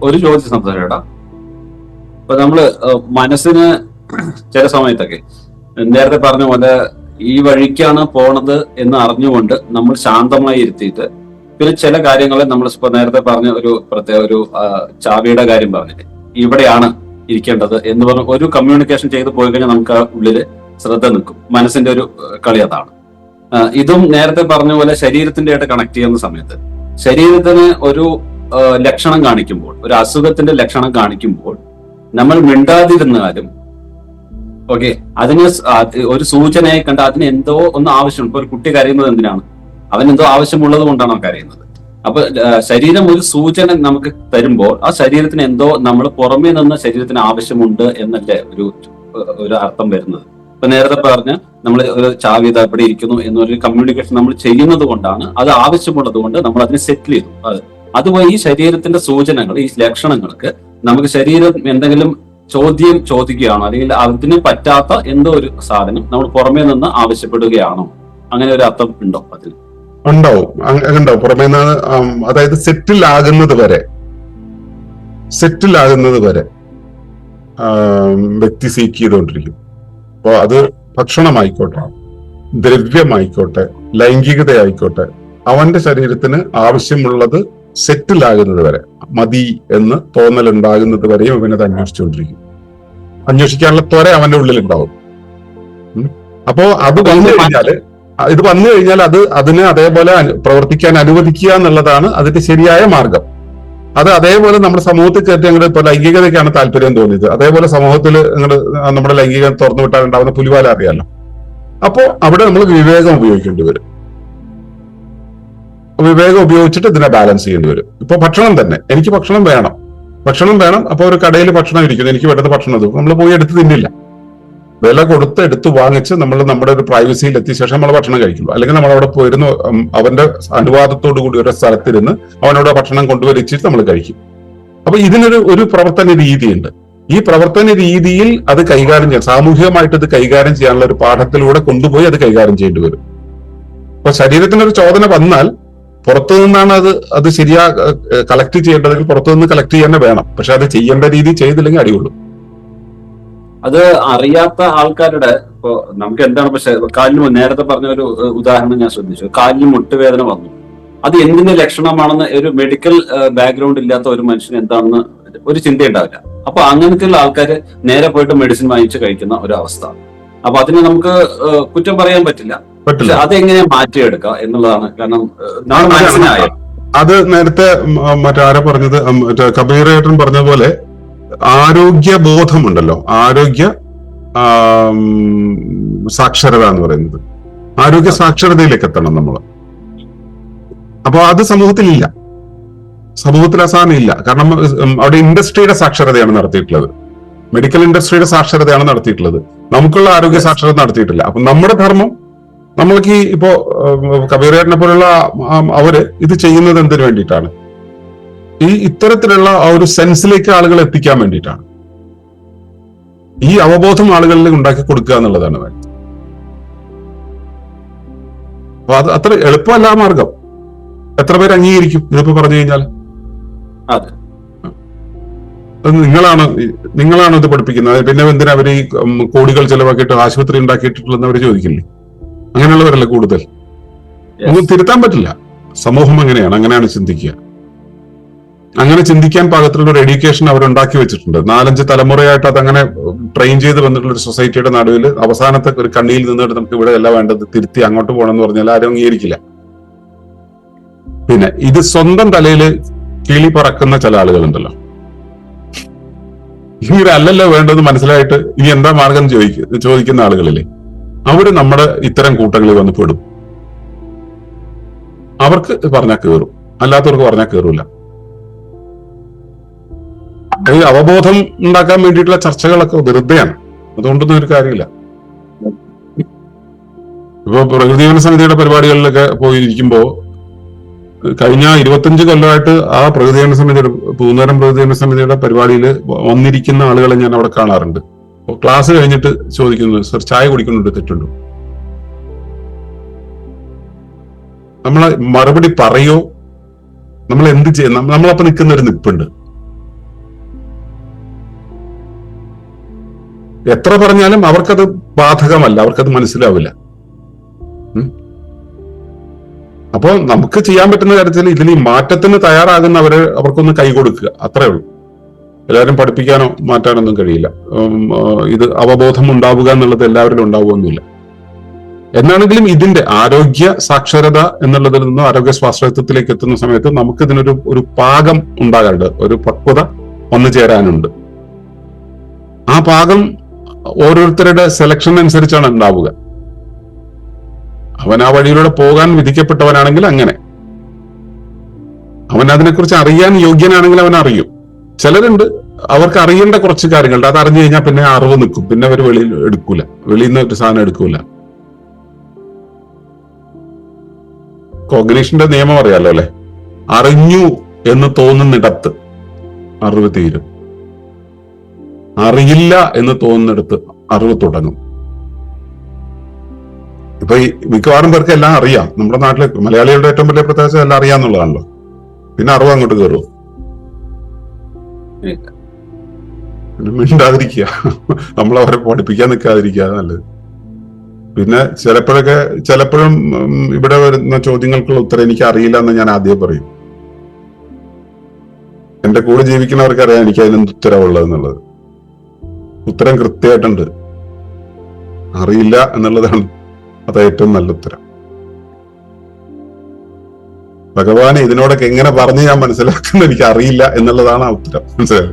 ഒരു ചോദ്യം സംസാരിക്കട്ടാ. ഇപ്പൊ നമ്മള് മനസ്സിന് ചില സമയത്തൊക്കെ നേരത്തെ പറഞ്ഞ പോലെ ഈ വഴിക്കാണ് പോണത് എന്ന് അറിഞ്ഞുകൊണ്ട് നമ്മൾ ശാന്തമായി ഇരുത്തിയിട്ട് പിന്നെ ചില കാര്യങ്ങളെ നമ്മൾ ഇപ്പൊ നേരത്തെ പറഞ്ഞ ഒരു പ്രത്യേക ഒരു ചാവിയുടെ കാര്യം പറഞ്ഞില്ലേ, ഇവിടെയാണ് ഇരിക്കേണ്ടത് എന്ന് പറഞ്ഞ ഒരു കമ്മ്യൂണിക്കേഷൻ ചെയ്ത് പോയി കഴിഞ്ഞാൽ നമുക്ക് ആ ഉള്ളില് ശ്രദ്ധ നിൽക്കും. മനസ്സിന്റെ ഒരു കളി അതാണ്. ഇതും നേരത്തെ പറഞ്ഞ പോലെ ശരീരത്തിന്റെ ആയിട്ട് കണക്ട് ചെയ്യുന്ന സമയത്ത് ശരീരത്തിന് ഒരു ലക്ഷണം കാണിക്കുമ്പോൾ, ഒരു അസുഖത്തിന്റെ ലക്ഷണം കാണിക്കുമ്പോൾ നമ്മൾ മിണ്ടാതിരുന്നാലും ഓക്കെ, അതിന് ഒരു സൂചനയായി കണ്ട് അതിന് എന്തോ ഒന്ന് ആവശ്യമുണ്ട്. ഇപ്പൊ ഒരു കുട്ടി കരയുന്നത് എന്തിനാണ്? അവൻ എന്തോ ആവശ്യമുള്ളത് കൊണ്ടാണ് അവൻ കരയുന്നത്. അപ്പൊ ശരീരം ഒരു സൂചന നമുക്ക് തരുമ്പോൾ ആ ശരീരത്തിന് എന്തോ നമ്മൾ പുറമേ നിന്ന് ശരീരത്തിന് ആവശ്യമുണ്ട് എന്നല്ലേ ഒരു അർത്ഥം വരുന്നത്. ഇപ്പൊ നേരത്തെ പറഞ്ഞ് നമ്മൾ ഒരു ചാവി ഇവിടെ ഇരിക്കുന്നു എന്നൊരു കമ്മ്യൂണിക്കേഷൻ നമ്മൾ ചെയ്യുന്നത് കൊണ്ടാണ്, അത് ആവശ്യമുള്ളത് കൊണ്ട് നമ്മൾ അതിനെ സെറ്റിൽ ചെയ്തു. അതുപോലെ ഈ ശരീരത്തിന്റെ സൂചനകൾ, ഈ ലക്ഷണങ്ങൾക്ക് നമുക്ക് ശരീരം എന്തെങ്കിലും ചോദിക്കുകയാണോ, അല്ലെങ്കിൽ അതിന് പറ്റാത്ത എന്തോ ഒരു സാധനം നമ്മൾ പുറമേ നിന്ന് ആവശ്യപ്പെടുകയാണോ, അങ്ങനെ ഒരു അർത്ഥം ഉണ്ടോ അതിൽ? ഉണ്ടാവും പുറമേ നിന്ന്. അതായത് സെറ്റിൽ ആകുന്നത് വരെ വ്യക്തി സീക്ക് ചെയ്തുകൊണ്ടിരിക്കും. അപ്പൊ അത് ഭക്ഷണമായിക്കോട്ടെ, ദ്രവ്യമായിക്കോട്ടെ, ലൈംഗികതയായിക്കോട്ടെ, അവന്റെ ശരീരത്തിന് ആവശ്യമുള്ളത് സെറ്റിൽ ആകുന്നത് വരെ, മതി എന്ന് തോന്നലുണ്ടാകുന്നത് വരെയും അവനത് അന്വേഷിച്ചുകൊണ്ടിരിക്കും. അന്വേഷിക്കാനുള്ള ത്വര അവന്റെ ഉള്ളിലുണ്ടാവും. അപ്പോ അത് വന്നു കഴിഞ്ഞാൽ അതിനെ അതേപോലെ പ്രവർത്തിക്കാൻ അനുവദിക്കുക എന്നുള്ളതാണ് അതിന്റെ ശരിയായ മാർഗം. അത് അതേപോലെ നമ്മുടെ സമൂഹത്തിൽ കയറ്റി അങ്ങോട്ട് ഇപ്പൊ ലൈംഗികതയ്ക്കാണ് താല്പര്യം തോന്നിയത്, അതേപോലെ സമൂഹത്തിൽ നമ്മുടെ ലൈംഗികത തുറന്നു വിട്ടാലുണ്ടാവുന്ന പുലിവാല അറിയാലോ. അപ്പോ അവിടെ നമ്മൾ വിവേകം ഉപയോഗിക്കേണ്ടി വരും. വിവേകം ഉപയോഗിച്ചിട്ട് ഇതിനെ ബാലൻസ് ചെയ്യേണ്ടി വരും. ഇപ്പൊ ഭക്ഷണം തന്നെ, എനിക്ക് ഭക്ഷണം വേണം. അപ്പൊ ഒരു കടയിൽ ഭക്ഷണം ഇരിക്കുന്നു, എനിക്ക് വേണ്ടത് ഭക്ഷണം നമ്മൾ പോയി എടുത്ത് തിന്നില്ല. വില കൊടുത്ത് എടുത്ത് വാങ്ങിച്ച് നമ്മൾ നമ്മുടെ ഒരു പ്രൈവസിയിൽ എത്തിയ ശേഷം നമ്മൾ ഭക്ഷണം കഴിക്കുള്ളൂ. അല്ലെങ്കിൽ നമ്മൾ അവിടെ പോയിരുന്നു അവന്റെ അനുവാദത്തോടു കൂടി ഒരു സ്ഥലത്തിരുന്ന് അവനോട് ഭക്ഷണം കൊണ്ടുവരിച്ചിട്ട് നമ്മൾ കഴിക്കും. അപ്പൊ ഇതിനൊരു പ്രവർത്തന രീതിയുണ്ട്. ഈ പ്രവർത്തന രീതിയിൽ അത് കൈകാര്യം ചെയ്യാൻ, സാമൂഹികമായിട്ട് ഇത് കൈകാര്യം ചെയ്യാനുള്ള ഒരു പാഠത്തിലൂടെ കൊണ്ടുപോയി അത് കൈകാര്യം ചെയ്യേണ്ടി വരും. അപ്പൊ ശരീരത്തിനൊരു ചോദന വന്നാൽ പുറത്തു നിന്നാണ് അത് ശരിയാ കളക്ട് ചെയ്യേണ്ടതെങ്കിൽ പുറത്തു നിന്ന് കളക്ട് ചെയ്യാൻ വേണം. പക്ഷെ അത് ചെയ്യേണ്ട രീതി ചെയ്തില്ലെങ്കിൽ അടിയുള്ളൂ. അത് അറിയാത്ത ആൾക്കാരുടെ ഇപ്പൊ നമുക്ക് എന്താണ്, പക്ഷെ കാലിന് നേരത്തെ പറഞ്ഞ ഒരു ഉദാഹരണം ഞാൻ ശ്രദ്ധിച്ചു. കാലിന് മുട്ടുവേദന വന്നു, അത് എന്തിന്റെ ലക്ഷണമാണെന്ന് ഒരു മെഡിക്കൽ ബാക്ക്ഗ്രൗണ്ട് ഇല്ലാത്ത ഒരു മനുഷ്യന് എന്താണെന്ന് ഒരു ചിന്തയുണ്ടാവില്ല. അപ്പൊ അങ്ങനത്തെയുള്ള ആൾക്കാർ നേരെ പോയിട്ട് മെഡിസിൻ വാങ്ങിച്ച് കഴിക്കുന്ന ഒരു അവസ്ഥ. അപ്പൊ അതിന് നമുക്ക് കുറ്റം പറയാൻ പറ്റില്ല. പക്ഷെ അതെങ്ങനെ മാറ്റിയെടുക്കുക എന്നുള്ളതാണ്. കാരണം മനസ്സിനായ അത് നേരത്തെ മറ്റാരെ പറഞ്ഞത്, കബീറേട്ടൻ പറഞ്ഞ പോലെ ആരോഗ്യ ബോധമുണ്ടല്ലോ, ആരോഗ്യ സാക്ഷരത എന്ന് പറയുന്നത്, ആരോഗ്യ സാക്ഷരതയിലേക്ക് എത്തണം നമ്മൾ. അപ്പൊ അത് സമൂഹത്തിലില്ല, സമൂഹത്തിൽ ആ സാധനം ഇല്ല. കാരണം അവിടെ ഇൻഡസ്ട്രിയുടെ സാക്ഷരതയാണ് നടത്തിയിട്ടുള്ളത്, മെഡിക്കൽ ഇൻഡസ്ട്രിയുടെ സാക്ഷരതയാണ് നടത്തിയിട്ടുള്ളത്. നമുക്കുള്ള ആരോഗ്യ സാക്ഷരത നടത്തിയിട്ടില്ല. അപ്പൊ നമ്മുടെ ധർമ്മം, നമ്മൾക്ക് ഇപ്പോ കബീറേട്ടനെ പോലുള്ള അവര് ഇത് ചെയ്യുന്നത് എന്തിനു വേണ്ടിയിട്ടാണ്? ഈ ഇത്തരത്തിലുള്ള ആ ഒരു സെൻസിലേക്ക് ആളുകൾ എത്തിക്കാൻ വേണ്ടിയിട്ടാണ്. ഈ അവബോധം ആളുകളിൽ ഉണ്ടാക്കി കൊടുക്കുക എന്നുള്ളതാണ് വേണ്ടത്. അപ്പൊ അത് അത്ര എളുപ്പമല്ല മാർഗം. എത്ര പേര് അംഗീകരിക്കും ഇതിപ്പോ പറഞ്ഞു കഴിഞ്ഞാൽ? നിങ്ങളാണ് ഇത് പഠിപ്പിക്കുന്നത്, പിന്നെ എന്തിനാ അവര് ഈ കോടികൾ ചെലവാക്കിയിട്ട് ആശുപത്രി ഉണ്ടാക്കിയിട്ടുള്ളതെന്ന് അവര് ചോദിക്കില്ലേ? അങ്ങനെയുള്ളവരല്ലേ കൂടുതൽ. ഒന്നും തിരുത്താൻ പറ്റില്ല. സമൂഹം അങ്ങനെയാണ് ചിന്തിക്കുക. അങ്ങനെ ചിന്തിക്കാൻ പാകത്തിലുള്ള ഒരു എഡ്യൂക്കേഷൻ അവരുണ്ടാക്കി വെച്ചിട്ടുണ്ട്. 4-5 തലമുറയായിട്ട് അതങ്ങനെ ട്രെയിൻ ചെയ്ത് വന്നിട്ടുള്ള ഒരു സൊസൈറ്റിയുടെ നടുവിൽ അവസാനത്തെ ഒരു കണ്ണിയിൽ നിന്നിട്ട് നമുക്ക് ഇവിടെ അല്ല വേണ്ടത്, തിരുത്തി അങ്ങോട്ട് പോകണമെന്ന് പറഞ്ഞാൽ ആരും അംഗീകരിക്കില്ല. പിന്നെ ഇത് സ്വന്തം തലയിൽ കിളി പറക്കുന്ന ചില ആളുകളുണ്ടല്ലോ, ഇങ്ങനെ അല്ലല്ലോ വേണ്ടത് മനസ്സിലായിട്ട് ഇനി എന്താ മാർഗം ചോദിക്കുന്ന ആളുകളില്ലേ, അവര് നമ്മുടെ ഇത്തരം കൂട്ടങ്ങളിൽ വന്ന് പെടും. അവർക്ക് പറഞ്ഞാൽ കയറും, അല്ലാത്തവർക്ക് പറഞ്ഞാൽ കയറൂല. ഈ അവബോധം ഉണ്ടാക്കാൻ വേണ്ടിയിട്ടുള്ള ചർച്ചകളൊക്കെ വെറുതെയാണ്, അതുകൊണ്ടൊന്നും ഒരു കാര്യമില്ല. ഇപ്പൊ പ്രകൃതിജീവന സമിതിയുടെ പരിപാടികളിലൊക്കെ പോയിരിക്കുമ്പോ കഴിഞ്ഞ 25 കൊല്ലമായിട്ട് ആ പ്രകൃതിജീവന സമിതിയുടെ, പൂന്നേരം പ്രകൃതിജീവന സമിതിയുടെ പരിപാടിയിൽ വന്നിരിക്കുന്ന ആളുകളെ ഞാൻ അവിടെ കാണാറുണ്ട്. ക്ലാസ് കഴിഞ്ഞിട്ട് ചോദിക്കുന്നു, സർ ചായ കുടിക്കുന്നുണ്ട്, തെറ്റുണ്ടോ? നമ്മളെ മറുപടി പറയോ? നമ്മൾ എന്ത് ചെയ്യും? നമ്മളപ്പോ നിൽക്കുന്ന ഒരു നിപ്പുണ്ട്. എത്ര പറഞ്ഞാലും അവർക്കത് ബാധകമല്ല, അവർക്കത് മനസ്സിലാവില്ല. അപ്പോൾ നമുക്ക് ചെയ്യാൻ പറ്റുന്ന കാര്യത്തിൽ ഇതിൽ ഈ മാറ്റത്തിന് തയ്യാറാകുന്നവര് അവർക്കൊന്ന് കൈ കൊടുക്കുക, അത്രേ ഉള്ളൂ. എല്ലാവരും പഠിപ്പിക്കാനോ മാറ്റാനൊന്നും കഴിയില്ല. ഇത് അവബോധം ഉണ്ടാവുക എന്നുള്ളത് എല്ലാവരിലും ഉണ്ടാവുകയൊന്നുമില്ല. എന്നാണെങ്കിലും ഇതിന്റെ ആരോഗ്യ സാക്ഷരത എന്നുള്ളതിൽ നിന്ന് ആരോഗ്യ സ്വാശ്രയത്വത്തിലേക്ക് എത്തുന്ന സമയത്ത് നമുക്ക് ഇതിനൊരു പാകം ഉണ്ടാകാറുണ്ട്, ഒരു പക്വത വന്നു ചേരാനുണ്ട്. ആ പാകം ഓരോരുത്തരുടെ സെലക്ഷൻ അനുസരിച്ചാണ് ഉണ്ടാവുക. അവൻ ആ വഴിയിലൂടെ പോകാൻ വിധിക്കപ്പെട്ടവനാണെങ്കിൽ അങ്ങനെ, അവൻ അതിനെക്കുറിച്ച് അറിയാൻ യോഗ്യനാണെങ്കിൽ അവൻ അറിയും. ചിലരുണ്ട് അവർക്ക് അറിയേണ്ട കുറച്ച് കാര്യങ്ങളുണ്ട്, അത് അറിഞ്ഞു കഴിഞ്ഞാൽ പിന്നെ അറിവ് നിൽക്കും, പിന്നെ അവർ വെളിയിൽ എടുക്കൂല, വെളിയിൽ നിന്ന് ഒരു സാധനം എടുക്കൂല. കോഗ്നിഷന്റെ നിയമം അറിയാലോ അല്ലെ? അറിഞ്ഞു എന്ന് തോന്നുന്നിടത്ത് അറിവ് തീരും, അറിയില്ല എന്ന് തോന്നുന്നിടത്ത് അറിവ് തുടങ്ങും. ഇപ്പൊ ഈ മിക്കവാറും പേർക്ക് എല്ലാം അറിയാം. നമ്മുടെ നാട്ടിലെ മലയാളികളുടെ ഏറ്റവും വലിയ പ്രത്യേകത എല്ലാം അറിയാന്നുള്ളതാണല്ലോ. പിന്നെ അറിവ് അങ്ങോട്ട് കയറും. മിണ്ടാതിരിക്കുക, നമ്മൾ അവരെ പഠിപ്പിക്കാൻ നിൽക്കാതിരിക്കുക നല്ലത്. പിന്നെ ചിലപ്പോഴും ഇവിടെ വരുന്ന ചോദ്യങ്ങൾക്കുള്ള ഉത്തരം എനിക്ക് അറിയില്ല എന്ന് ഞാൻ ആദ്യം പറയും. എന്റെ കൂടെ ജീവിക്കുന്നവർക്ക് അറിയാം എനിക്ക് അതിനെന്ത് ഉത്തരവുള്ളത് എന്നുള്ളത്. ഉത്തരം കൃത്യമായിട്ടുണ്ട്, അറിയില്ല എന്നുള്ളതാണ് അത് ഏറ്റവും നല്ല ഉത്തരം. ഭഗവാനെ ഇതിനോടൊക്കെ എങ്ങനെ പറഞ്ഞ് ഞാൻ മനസ്സിലാക്കുന്നത് എനിക്ക് അറിയില്ല എന്നുള്ളതാണ് ആ ഉത്തരം. മനസ്സിലായി?